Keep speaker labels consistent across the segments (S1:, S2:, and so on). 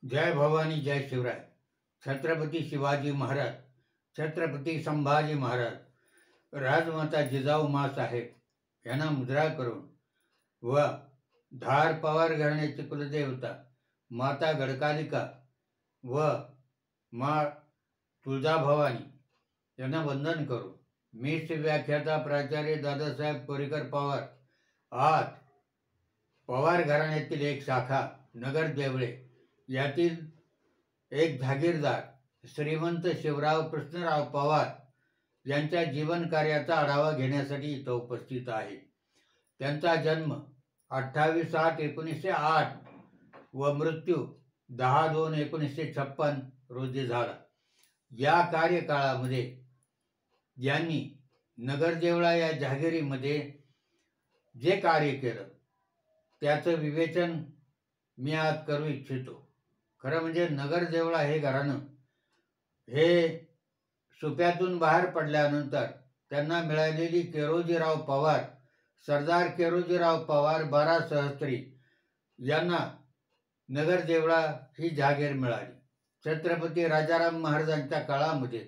S1: जय भवानी जय शिवराय. छत्रपती शिवाजी महाराज, छत्रपती संभाजी महाराज, राजमाता जिजाऊ माँसाहेब यांना मुद्रा करून व धार पवार घराण्याची कुलदेवता माता गडकालिका व मा तुळजाभवानी यांना वंदन करून मी व्याख्याता प्राचार्य दादासाहेब कोरेकर पवार आज पवार घराण्यातील एक शाखा नगर देवळे यातील एक जागीरदार श्रीमंत शिवराव कृष्णराव पवार यांच्या जीवन कार्याचा आढावा घेण्यासाठी इथं उपस्थित आहे. त्यांचा जन्म 28/8/1908 व मृत्यू 10/2/1956 रोजी झाला. या कार्यकाळामध्ये यांनी नगरदेवळा या जहागिरीमध्ये जे कार्य केलं त्याचं विवेचन मी आज करू इच्छितो. खरं म्हणजे नगरदेवळा हे घराणं हे सुप्यातून बाहेर पडल्यानंतर त्यांना मिळालेली केरोजीराव पवार, सरदार केरोजीराव पवार 12 सहस्त्री यांना नगरदेवळा ही जागीर मिळाली. छत्रपती राजाराम महाराजांच्या काळामध्ये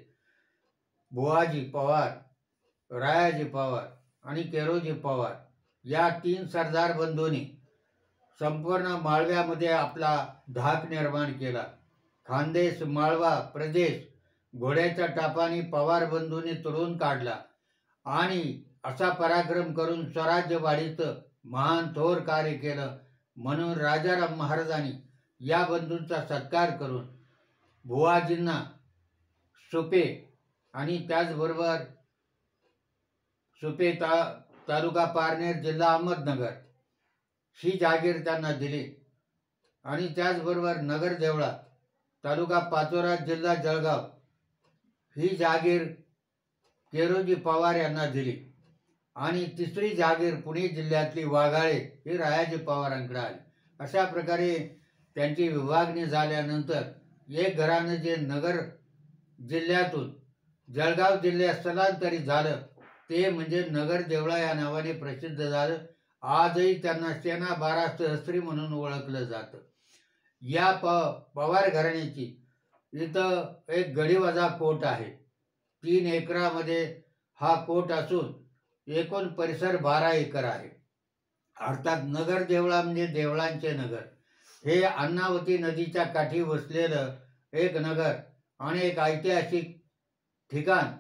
S1: बुवाजी पवार, रायाजी पवार आणि केरोजी पवार या 3 सरदार बंधूंनी संपूर्ण माळव्यामध्ये आपला धाक निर्माण केला. खानदेश माळवा प्रदेश घोड्याच्या टापाने पवार बंधूंनी तुडून काढला आणि असा पराक्रम करून स्वराज्य वाढीचं महान थोर कार्य केलं. म्हणून राजाराम महाराजांनी या बंधूंचा सत्कार करून बुवाजींना सुपे आणि त्याचबरोबर सुपे तालुका पारनेर जिल्हा अहमदनगर ही जागीर त्यांना दिली आणि त्याचबरोबर नगरदेवळा तालुका पाचोरा जिल्हा जळगाव ही जागीर केरोजी पवार यांना दिली आणि तिसरी जागीर पुणे जिल्ह्यातली वाघाळे ही रायाजी पवारांकडे आली. अशा प्रकारे त्यांची विभागणी झाल्यानंतर एक घराणं जे नगर जिल्ह्यातून जळगाव जिल्ह्यात स्थलांतरित झालं ते म्हणजे नगरदेवळा या नावाने प्रसिद्ध झालं. आजही त्यांना सेना 12 सहस्त्री म्हणून ओळखलं जातं. या पवार घराण्याची इथं एक गडीवजा कोट आहे. 3 एकरामध्ये हा कोट असून एकूण परिसर 12 एकर आहे. अर्थात नगरदेवळा म्हणजे देवळांचे नगर. हे अन्नावती नदीच्या काठी वसलेलं एक नगर आणि एक ऐतिहासिक ठिकाण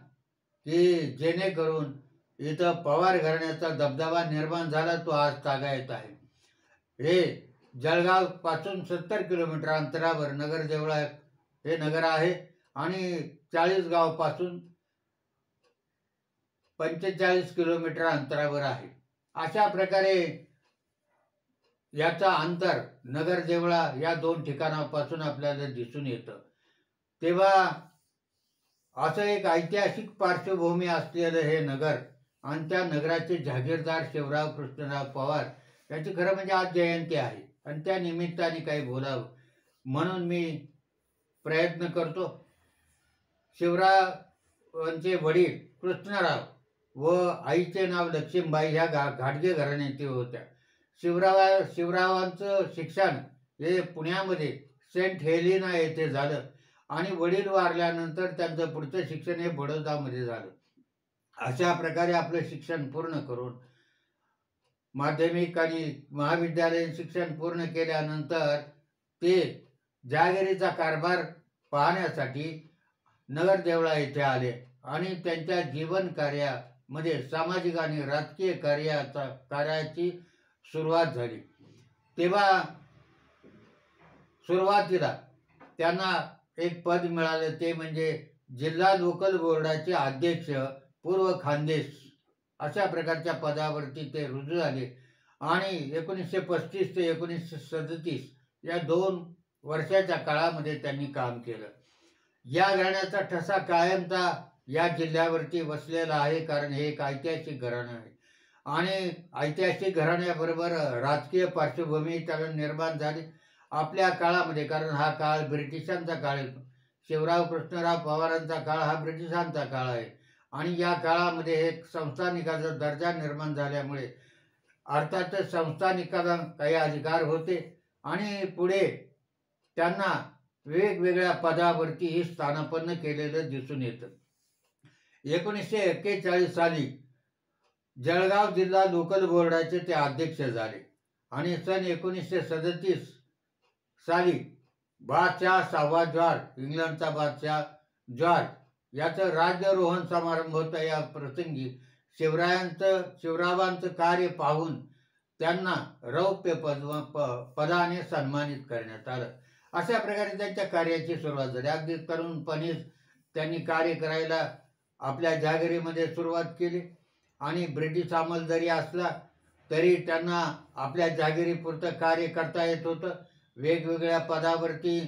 S1: की जेणेकरून इथं पवार घराण्याचा दबदबा निर्माण झाला तो आज तागायत आहे. हे जळगाव पासून 70 किलोमीटर अंतरावर नगरदेवळा हे नगर आहे आणि 40गाव पासून 45 किलोमीटर अंतरावर आहे. अशा प्रकारे याचा अंतर नगरदेवळा या 2 ठिकाणापासून आपल्याला दिसून येतं. तेव्हा असं एक ऐतिहासिक पार्श्वभूमी असलेलं हे नगर आणि त्या नगराचे जागीरदार शिवराव कृष्णराव पवार याची खरं म्हणजे आज जयंती आहे आणि त्या निमित्ताने काही बोलावं म्हणून मी प्रयत्न करतो. शिवरावांचे वडील कृष्णराव व आईचे नाव लक्ष्मीबाई ह्या घाटगे घराण्यातील होत्या. शिवरावांचं शिक्षण हे पुण्यामध्ये सेंट हेलिना येथे झालं आणि वडील वारल्यानंतर त्यांचं पुढचं शिक्षण हे बडोदामध्ये झालं. अशा प्रकारे आपलं शिक्षण पूर्ण करून माध्यमिक आणि महाविद्यालयीन शिक्षण पूर्ण केल्यानंतर ते जागिरीचा कारभार पाहण्यासाठी नगरदेवळा येथे आले आणि त्यांच्या जीवन कार्यामध्ये सामाजिक आणि राजकीय कार्याची सुरुवात झाली. तेव्हा सुरुवातीला त्यांना एक पद मिळालं ते म्हणजे जिल्हा लोकल बोर्डाचे अध्यक्ष पूर्व खानदेश अशा प्रकारच्या पदावरती ते रुजू झाले आणि 1935 ते 1937 या 2 वर्षाच्या काळामध्ये त्यांनी काम केलं. या घराण्याचा ठसा कायमचा या जिल्ह्यावरती वसलेला आहे कारण हे एक ऐतिहासिक घराणं आहे आणि ऐतिहासिक घराण्याबरोबर राजकीय पार्श्वभूमी त्याला निर्माण झाली आपल्या काळामध्ये. कारण हा काळ ब्रिटिशांचा काळ आहे. शिवराव कृष्णराव पवारांचा काळ हा ब्रिटिशांचा काळ आहे आणि या काळामध्ये एक संस्थानिकाचा दर्जा निर्माण झाल्यामुळे अर्थातच संस्थानिकांना काही अधिकार होते आणि पुढे त्यांना वेगवेगळ्या पदावरती हे स्थानापन्न केलेलं दिसून येतं. 1941 साली जळगाव जिल्हा लोकल बोर्डाचे ते अध्यक्ष झाले आणि सन 1937 साली बादशाह 6वा जॉर्ज, इंग्लंडचा बादशाह जॉर्ज याचं राज्यारोहण समारंभ होता. या प्रसंगी शिवरायांचं कार्य पाहून त्यांना रौप्य पदाने सन्मानित करण्यात आलं. अशा प्रकारे त्यांच्या कार्याची सुरुवात झाली. अगदी तरुणपणीच त्यांनी कार्य करायला आपल्या जहागिरीमध्ये सुरुवात केली आणि ब्रिटिश अंमल जरी असला तरी त्यांना आपल्या जहागिरीपुरतं कार्य करता येत होतं. वेगवेगळ्या पदावरती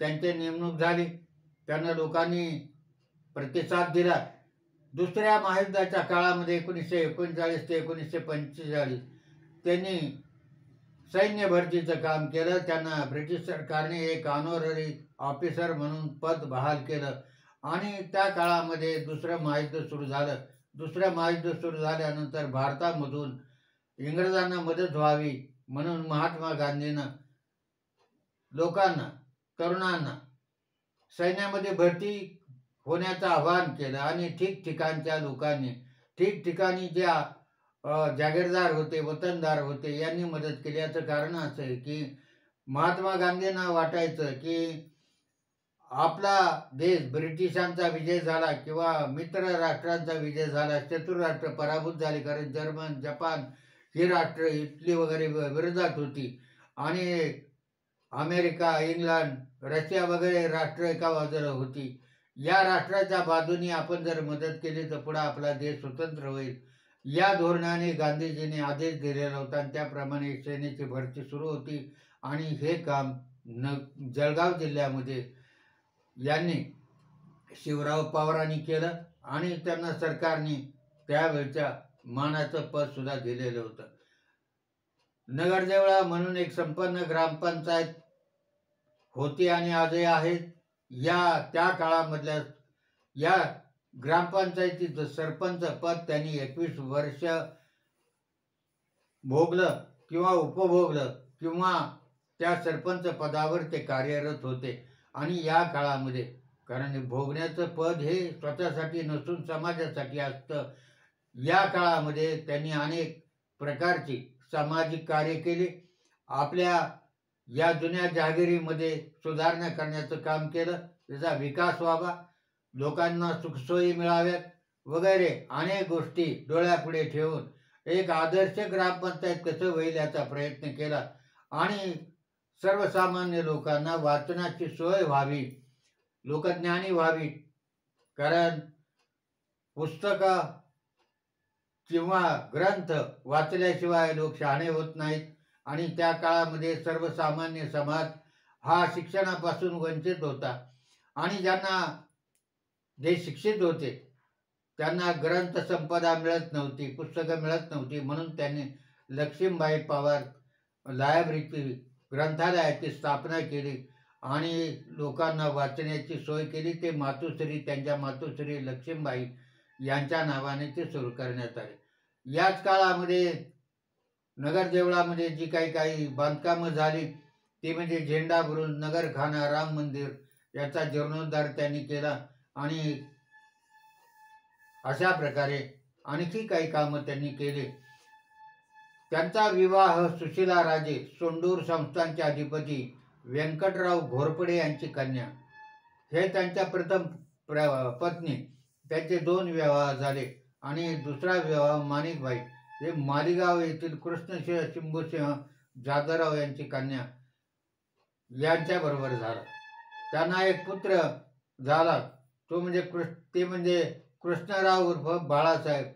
S1: त्यांची नेमणूक झाली. त्यांना लोकांनी प्रतिसाद दिला. दुसऱ्या महायुद्धाच्या काळामध्ये 1939 ते 1945 त्यांनी सैन्य भरतीचं काम केलं. त्यांना ब्रिटिश सरकारने एक ऑनररी ऑफिसर म्हणून पद बहाल केलं आणि त्या काळामध्ये दुसरं महायुद्ध सुरू झालं. दुसरं महायुद्ध सुरू झाल्यानंतर भारतामधून इंग्रजांना मदत व्हावी म्हणून महात्मा गांधींना लोकांना, तरुणांना सैन्यामध्ये भरती होण्याचं आवाहन केलं आणि ठिकठिकाणच्या लोकांनी, ठिकठिकाणी ज्या जागीरदार होते, वतनदार होते यांनी मदत केली. याचं कारण असं आहे की महात्मा गांधींना वाटायचं की आपला देश ब्रिटिशांचा विजय झाला किंवा मित्र राष्ट्रांचा विजय झाला, शत्रू राष्ट्र पराभूत झाले. कारण जर्मन, जपान ही राष्ट्र इटली वगैरे विरोधात होती आणि अमेरिका, इंग्लंड, रशिया वगैरे राष्ट्र एका बाजूला होती. या राष्ट्राच्या बाजूने आपण जर मदत केली तर पुढे आपला देश स्वतंत्र होईल. या धोरणाने गांधीजींनी आदेश दिलेला होता आणि त्याप्रमाणे सेनेची भरती सुरू होती आणि हे काम जळगाव जिल्ह्यामध्ये यांनी शिवराव पवारांनी केलं आणि त्यांना सरकारने त्यावेळच्या मानाचं पद सुद्धा दिलेलं होतं. नगरदेवळा म्हणून एक संपन्न ग्रामपंचायत होती आणि आजही आहेत. त्या काळामधल्या या ग्रामपंचायतीचं सरपंच पद त्यांनी 21 वर्ष भोगलं किंवा उपभोगलं किंवा त्या सरपंच पदावर ते कार्यरत होते. आणि या काळामध्ये, कारण भोगण्याचं पद हे स्वतःसाठी नसून समाजासाठी असतं, या काळामध्ये त्यांनी अनेक प्रकारची सामाजिक कार्य केली. आपल्या या जुन्या जहागिरीमध्ये सुधारणा करण्याचं काम केलं. त्याचा विकास व्हावा, लोकांना सुखसोयी मिळाव्यात वगैरे अनेक गोष्टी डोळ्यापुढे ठेवून एक आदर्श ग्रामपंचायत कसं होईल याचा प्रयत्न केला आणि सर्वसामान्य लोकांना वाचनाची सोय व्हावी, लोकज्ञानी व्हावी. कारण पुस्तकं किंवा ग्रंथ वाचल्याशिवाय लोक शहाणे होत नाहीत आणि त्या काळामध्ये सर्वसामान्य समाज हा शिक्षणापासून वंचित होता आणि ज्यांना जे शिक्षित होते त्यांना ग्रंथ संपदा मिळत नव्हती, पुस्तकं मिळत नव्हती. म्हणून त्यांनी लक्ष्मीबाई पवार लायब्ररीची, ग्रंथालयाची स्थापना केली आणि लोकांना वाचण्याची सोय केली. ते मातोश्री, त्यांच्या मातोश्री लक्ष्मीबाई यांच्या नावाने ते सुरू करण्यात आले. याच काळामध्ये नगरदेवळामध्ये जी काही बांधकामं झाली ती म्हणजे झेंडा बुरुज, नगरखाना, राम मंदिर याचा जीर्णोद्धार त्यांनी केला आणि अशा प्रकारे आणखी काही कामं त्यांनी केली. त्यांचा विवाह सुशीला राजे, सोंडूर संस्थानचे अधिपती व्यंकटराव घोरपडे यांची कन्या, हे त्यांच्या प्रथम पत्नी. त्यांचे 2 विवाह झाले आणि दुसरा विवाह माणिकबाई, हे मालेगाव येथील कृष्णसिंह शिंबूसिंह जाधवराव यांची कन्या यांच्याबरोबर झाला. त्यांना एक पुत्र झाला, तो म्हणजे कृष्णराव उर्फ बाळासाहेब.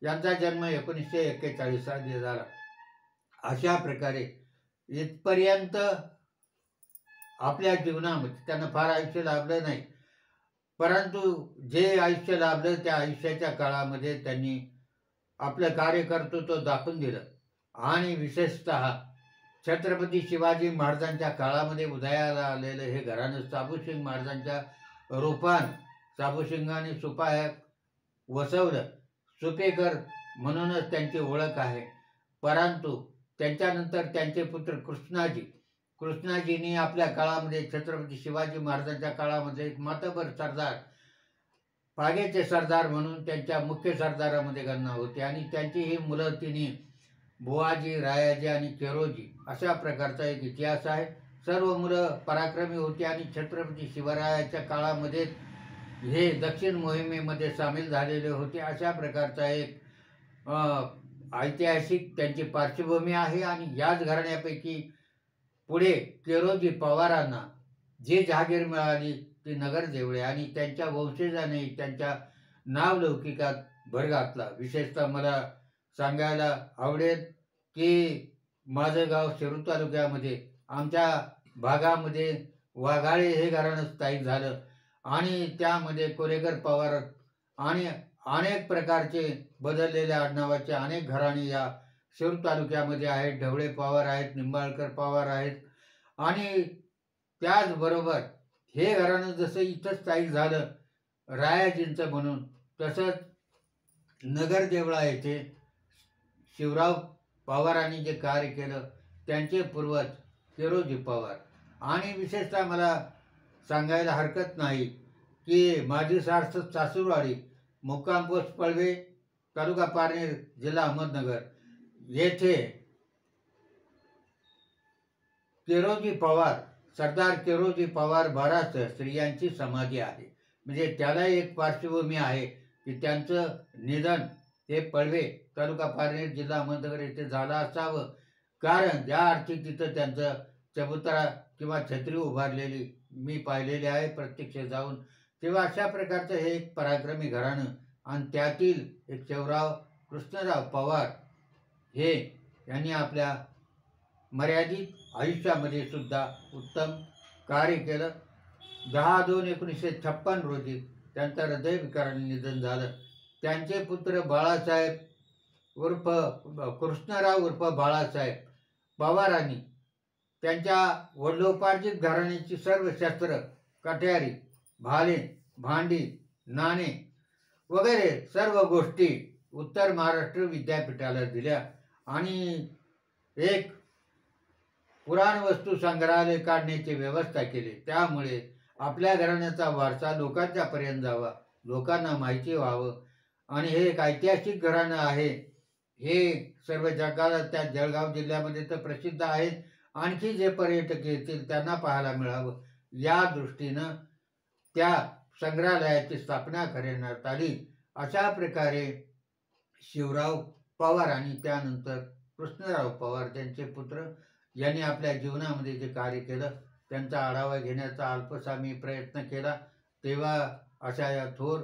S1: यांचा जन्म 1941 साली झाला. अशा प्रकारे इथपर्यंत आपल्या जीवनामध्ये त्यांना फार आयुष्य लाभलं नाही, परंतु जे आयुष्य लाभलं त्या आयुष्याच्या काळामध्ये त्यांनी आपलं कार्यकर्तृत्व दाखवून दिलं. आणि विशेषतः छत्रपती शिवाजी महाराजांच्या काळामध्ये उदयाला आलेलं हे घराणं साबुसिंग महाराजांच्या रूपान साबुसिंगाने सुपाया वसवलं. सुपेकर म्हणूनच त्यांची ओळख आहे. परंतु त्यांच्यानंतर त्यांचे पुत्र कृष्णाजींनी आपल्या काळामध्ये छत्रपती शिवाजी महाराजांच्या काळामध्ये एक मातबर सरदार, पागेचे सरदार म्हणून त्यांच्या मुख्य सरदारामध्ये गणना होती आणि त्यांची ही मुलं तिन्ही बुवाजी, रायाजी आणि केरोजी अशा प्रकारचा एक इतिहास आहे. सर्व मुलं पराक्रमी होती आणि छत्रपती शिवरायाच्या काळामध्ये हे दक्षिण मोहिमेमध्ये सामील झालेले होते. अशा प्रकारचा एक ऐतिहासिक त्यांची पार्श्वभूमी आहे. आणि याच घराण्यापैकी पुढे केरोजी पवारांना जी जहागीर मिळाली ती नगर देवळे आणि त्यांच्या वंशजाने त्यांच्या नावलौकिकात भर घातला. विशेषतः मला सांगायला आवडेल की माझं गाव शिरूर तालुक्यामध्ये आमच्या भागामध्ये वाघाळे हे घराणं स्थायिक झालं आणि त्यामध्ये कोरेकर पवार आणि अनेक प्रकारचे बदललेल्या आडनावाचे अनेक घराणे या शिरूर तालुक्यामध्ये आहेत. ढवळे पवार आहेत, निंबाळकर पवार आहेत आणि त्याचबरोबर हे घराणं जसं इथं स्थायिक झालं रायाजींचं म्हणून, तसंच नगर देवळा येथे शिवराव पवारांनी जे कार्य केलं त्यांचे पूर्वज केरोजी पवार. आणि विशेषतः मला सांगायला हरकत नाही की माझी सासूरवाडी मुक्काम पोस्ट पळवे, तालुका पारनेर, जिल्हा अहमदनगर येथे केरोजी पवार, सरदार केरोजी पवार बारासह स्त्रियांची समाधी आहे. म्हणजे त्याला एक पार्श्वभूमी आहे की त्यांचं निधन हे पळवे, तालुका पारनेर, जिल्हा अहमदनगर येथे झालं असावं. कारण ज्या अर्थी तिथं त्यांचं चबुतरा किंवा छत्री उभारलेली मी पाहिलेली आहे प्रत्यक्ष जाऊन. तेव्हा अशा प्रकारचं हे एक पराक्रमी घराणं आणि त्यातील एक शिवराव कृष्णराव पवार हे यांनी आपल्या मर्यादित आयुष्यामध्ये सुद्धा उत्तम कार्य केलं. 10/2/1956 रोजी त्यांचं हृदयविकाराने निधन झालं. त्यांचे पुत्र बाळासाहेब उर्फ कृष्णराव उर्फ बाळासाहेब पवारांनी त्यांच्या वडिलोपार्जित घराण्याची सर्व शस्त्र, कट्यारी, भाले, भांडी, नाणे वगैरे सर्व गोष्टी उत्तर महाराष्ट्र विद्यापीठाला दिल्या आणि एक पुराण वस्तू संग्रहालय काढण्याची व्यवस्था केली. त्यामुळे आपल्या घराण्याचा वारसा लोकांच्यापर्यंत जावा, लोकांना माहिती व्हावं. आणि हे एक ऐतिहासिक घराणं आहे. हे सर्व जगाला त्या जळगाव जिल्ह्यामध्ये तर प्रसिद्ध आहे. आणखी जे पर्यटक येतील त्यांना पाहायला मिळावं या दृष्टीनं त्या संग्रहालयाची स्थापना करण्यात आली. अशा प्रकारे शिवराव पवार आणि त्यानंतर कृष्णराव पवार त्यांचे पुत्र यांनी आपल्या जीवनामध्ये जे कार्य केलं त्यांचा आढावा घेण्याचा अल्पसा मी प्रयत्न केला. तेव्हा अशा या थोर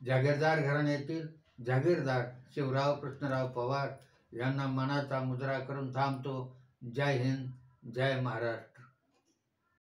S1: जागीरदार घराण्यातील जागीरदार शिवराव कृष्णराव पवार यांना मनाचा मुजरा करून थांबतो. जय हिंद, जय महाराष्ट्र.